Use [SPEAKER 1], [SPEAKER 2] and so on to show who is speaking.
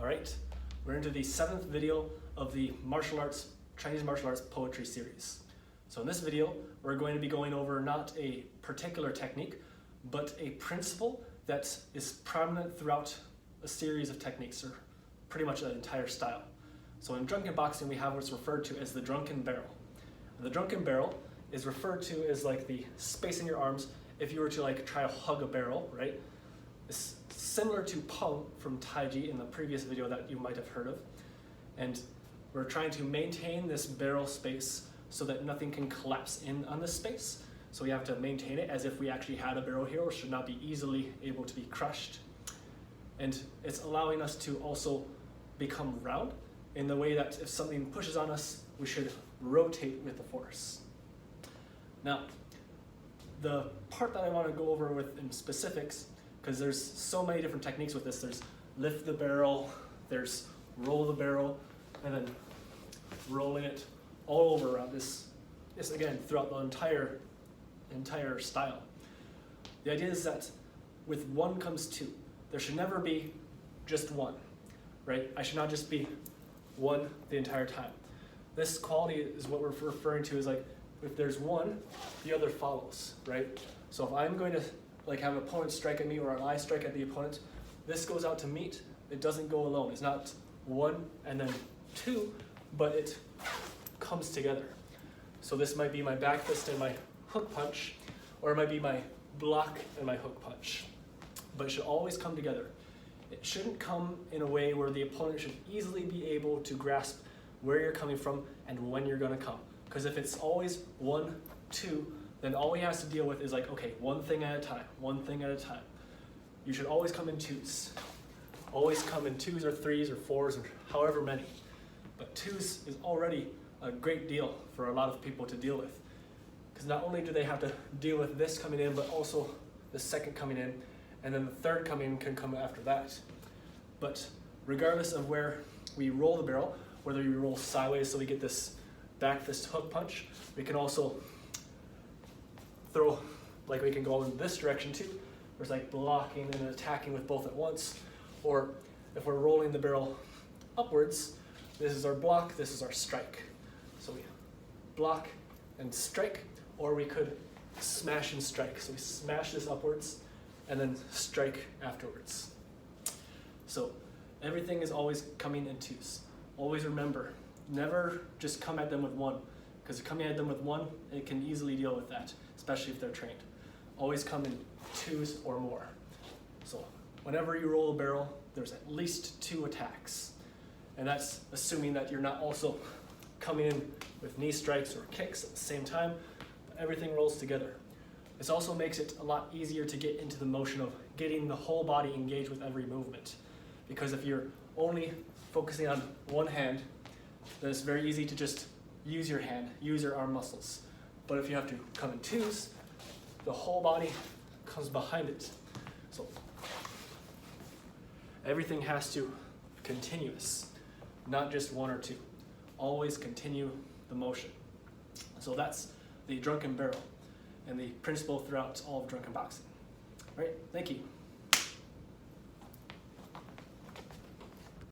[SPEAKER 1] All right, we're into the 7th video of the Chinese martial arts poetry series. So in this video, we're going to be going over not a particular technique, but a principle that is prominent throughout a series of techniques, or pretty much an entire style. So in drunken boxing, we have what's referred to as the drunken barrel. And the drunken barrel is referred to as like the space in your arms if you were to like try to hug a barrel, right? It's similar to pong from Taiji in the previous video that you might have heard of. And we're trying to maintain this barrel space so that nothing can collapse in on this space. So we have to maintain it as if we actually had a barrel here, or should not be easily able to be crushed. And it's allowing us to also become round in the way that if something pushes on us, we should rotate with the force. Now, the part that I want to go over with in specifics, because there's so many different techniques with this. There's lift the barrel, there's roll the barrel, and then rolling it all over around this again throughout the entire style. The idea is that with one comes two. There should never be just one, right? I should not just be one the entire time. This quality is what we're referring to as like, if there's one, the other follows, right? So if I'm going to like have an opponent strike at me or I strike at the opponent, this goes out to meet. It doesn't go alone. It's not one and then two, but it comes together. So this might be my back fist and my hook punch, or it might be my block and my hook punch. But it should always come together. It shouldn't come in a way where the opponent should easily be able to grasp where you're coming from and when you're gonna come. Because if it's always 1, 2, then all he has to deal with is like, okay, one thing at a time, one thing at a time. You should always come in twos. Always come in 2s or 3s or 4s or however many. But 2s is already a great deal for a lot of people to deal with. Because not only do they have to deal with this coming in, but also the second coming in, and then the third coming in can come after that. But regardless of where we roll the barrel, whether we roll sideways so we get this back fist hook punch, we can also throw, like we can go in this direction too. There's like blocking and attacking with both at once. Or if we're rolling the barrel upwards, this is our block, this is our strike. So we block and strike, or we could smash and strike. So we smash this upwards and then strike afterwards. So everything is always coming in twos. Always remember, never just come at them with one, because coming at them with one, it can easily deal with that, especially if they're trained. Always come in twos or more. So whenever you roll a barrel, there's at least 2 attacks. And that's assuming that you're not also coming in with knee strikes or kicks at the same time. Everything rolls together. This also makes it a lot easier to get into the motion of getting the whole body engaged with every movement. Because if you're only focusing on one hand, then it's very easy to just use your hand, use your arm muscles. But if you have to come in twos, the whole body comes behind it. So everything has to be continuous, not just 1 or 2. Always continue the motion. So that's the drunken barrel and the principle throughout all of drunken boxing. All right, thank you.